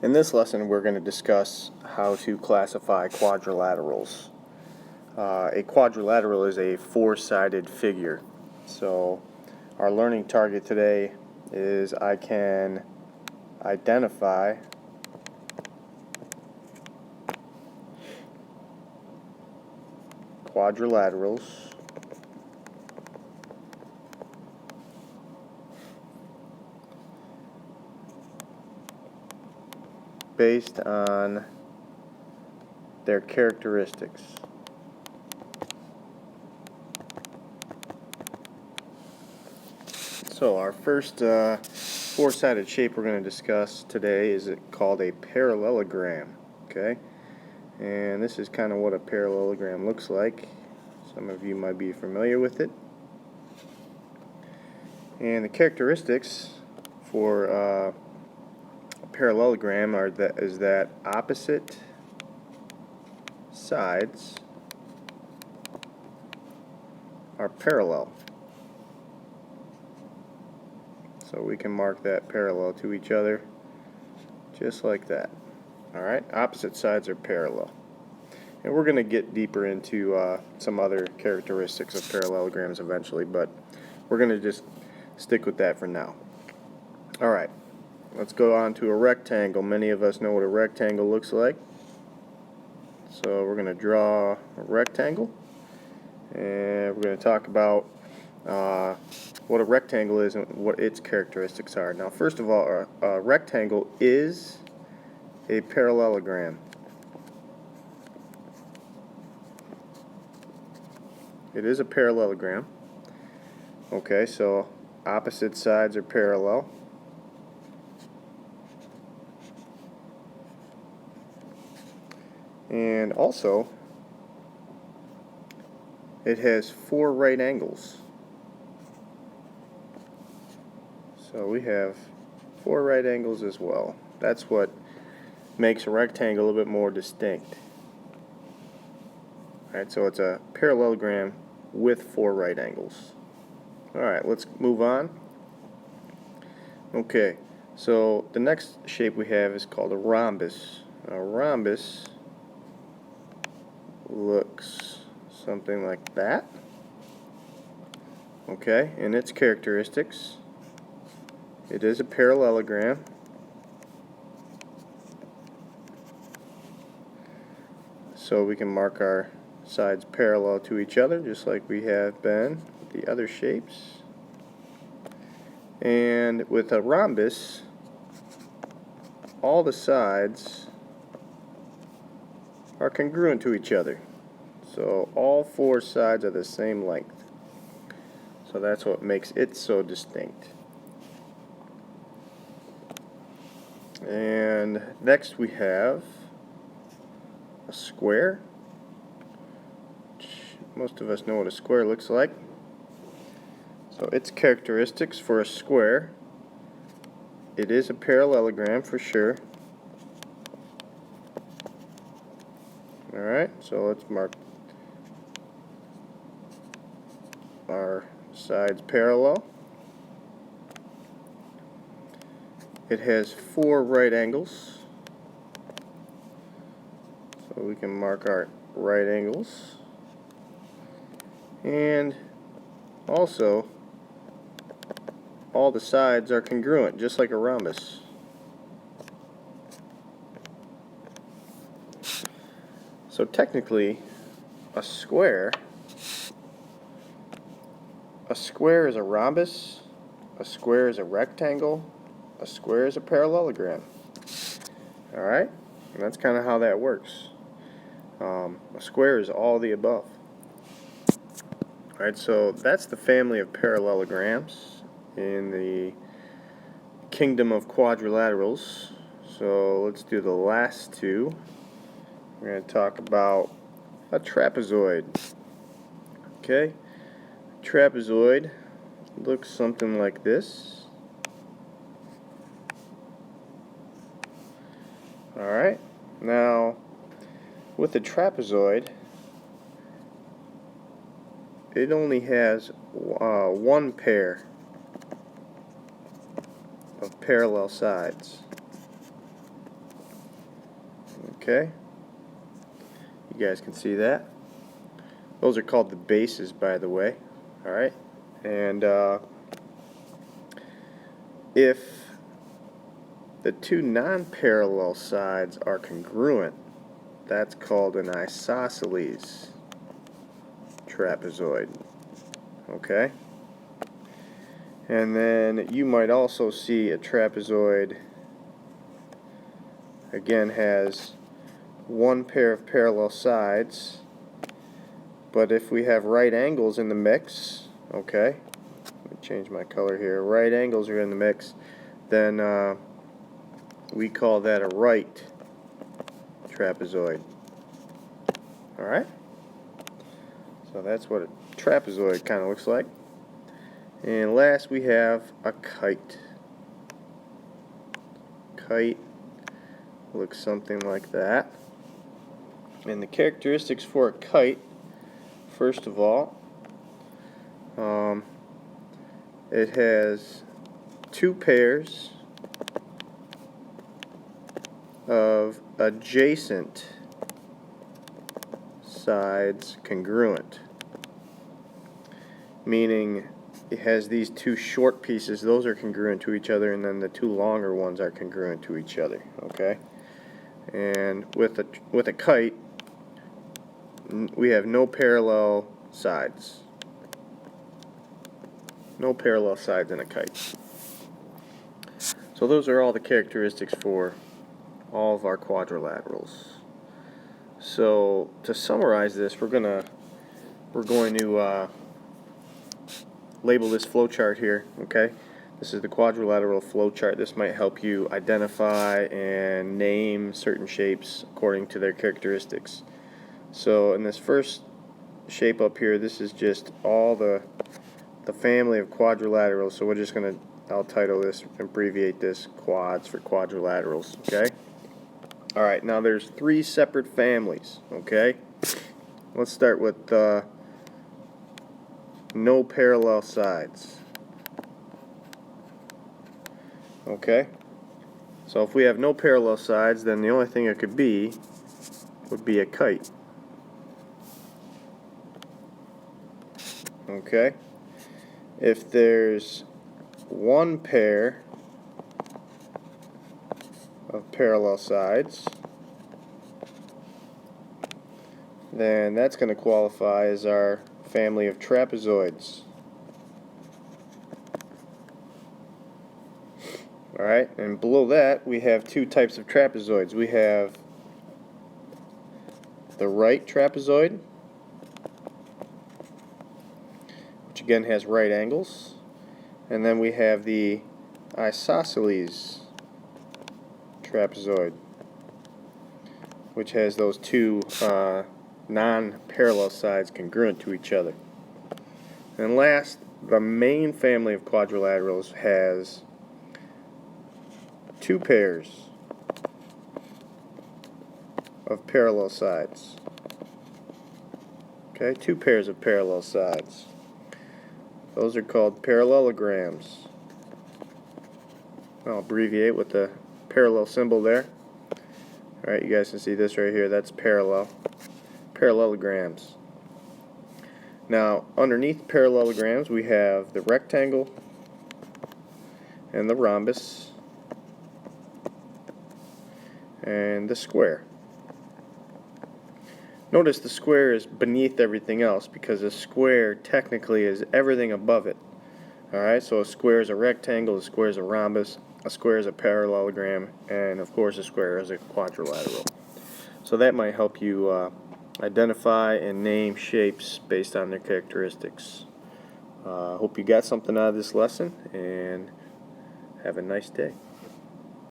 In this lesson, we're going to discuss how to classify quadrilaterals. A quadrilateral is a four-sided figure. So our learning target today is I can identify quadrilaterals based on their characteristics. So our first four-sided shape we're going to discuss today is called a parallelogram. Okay, and this is kind of what a parallelogram looks like. Some of you might be familiar with it. And the characteristics for a parallelogram is that opposite sides are parallel. So we can mark that parallel to each other just like that. Alright, opposite sides are parallel. And we're going to get deeper into some other characteristics of parallelograms eventually, but we're going to just stick with that for now. Alright, let's go on to a rectangle. Many of us know what a rectangle looks like. So we're going to draw a rectangle, and we're going to talk about what a rectangle is and what its characteristics are. Now, first of all, a rectangle is a parallelogram. It is a parallelogram. Okay, so opposite sides are parallel. And also, it has four right angles. So we have four right angles as well. That's what makes a rectangle a little bit more distinct. Alright, so it's a parallelogram with four right angles. Alright, let's move on. Okay, so the next shape we have is called a rhombus. A rhombus looks something like that. Okay, and its characteristics: it is a parallelogram. So we can mark our sides parallel to each other just like we have been with the other shapes. And with a rhombus, all the sides are congruent to each other. So all four sides are the same length. So that's what makes it so distinct. And next we have a square. Most of us know what a square looks like. So its characteristics for a square: it is a parallelogram for sure. Alright, so let's mark our sides parallel. It has four right angles. So we can mark our right angles. And also, all the sides are congruent, just like a rhombus. So technically, a square is a rhombus, a square is a rectangle, a square is a parallelogram. Alright? And that's kind of how that works. A square is all the above. Alright, so that's the family of parallelograms in the kingdom of quadrilaterals. So let's do the last two. We're going to talk about a trapezoid. Okay, trapezoid looks something like this. Alright, now with the trapezoid, it only has one pair of parallel sides. Okay, you guys can see that. Those are called the bases, by the way. Alright, and if the two non-parallel sides are congruent, that's called an isosceles trapezoid. Okay? And then you might also see a trapezoid again has one pair of parallel sides, but if we have right angles in the mix, okay, let me change my color here, right angles are in the mix, then we call that a right trapezoid. Alright? So that's what a trapezoid kind of looks like. And last we have a kite. Kite looks something like that. And the characteristics for a kite, first of all, it has two pairs of adjacent sides congruent, meaning it has these two short pieces, those are congruent to each other, and then the two longer ones are congruent to each other. Okay, and with a kite, we have no parallel sides. No parallel sides in a kite. So those are all the characteristics for all of our quadrilaterals. So to summarize this, we're going to label this flowchart here. Okay, this is the quadrilateral flowchart. This might help you identify and name certain shapes according to their characteristics. So in this first shape up here, this is just all the family of quadrilaterals. So we're just going to, I'll title this, abbreviate this quads for quadrilaterals. Okay. All right. Now there's three separate families. Okay. Let's start with no parallel sides. Okay. So if we have no parallel sides, then the only thing it could be would be a kite. Okay. If there's one pair of parallel sides, then that's going to qualify as our family of trapezoids. Alright, and below that we have two types of trapezoids. We have the right trapezoid, which again has right angles, and then we have the isosceles trapezoid, which has those two non-parallel sides congruent to each other. And last, the main family of quadrilaterals has two pairs of parallel sides. Okay, two pairs of parallel sides. Those are called parallelograms. I'll abbreviate with the parallel symbol there. Alright, you guys can see this right here, that's parallelograms. Now, underneath parallelograms we have the rectangle and the rhombus and the square. Notice the square is beneath everything else because a square technically is everything above it. Alright, so a square is a rectangle, a square is a rhombus, a square is a parallelogram, and of course a square is a quadrilateral. So that might help you identify and name shapes based on their characteristics. Hope you got something out of this lesson, and have a nice day.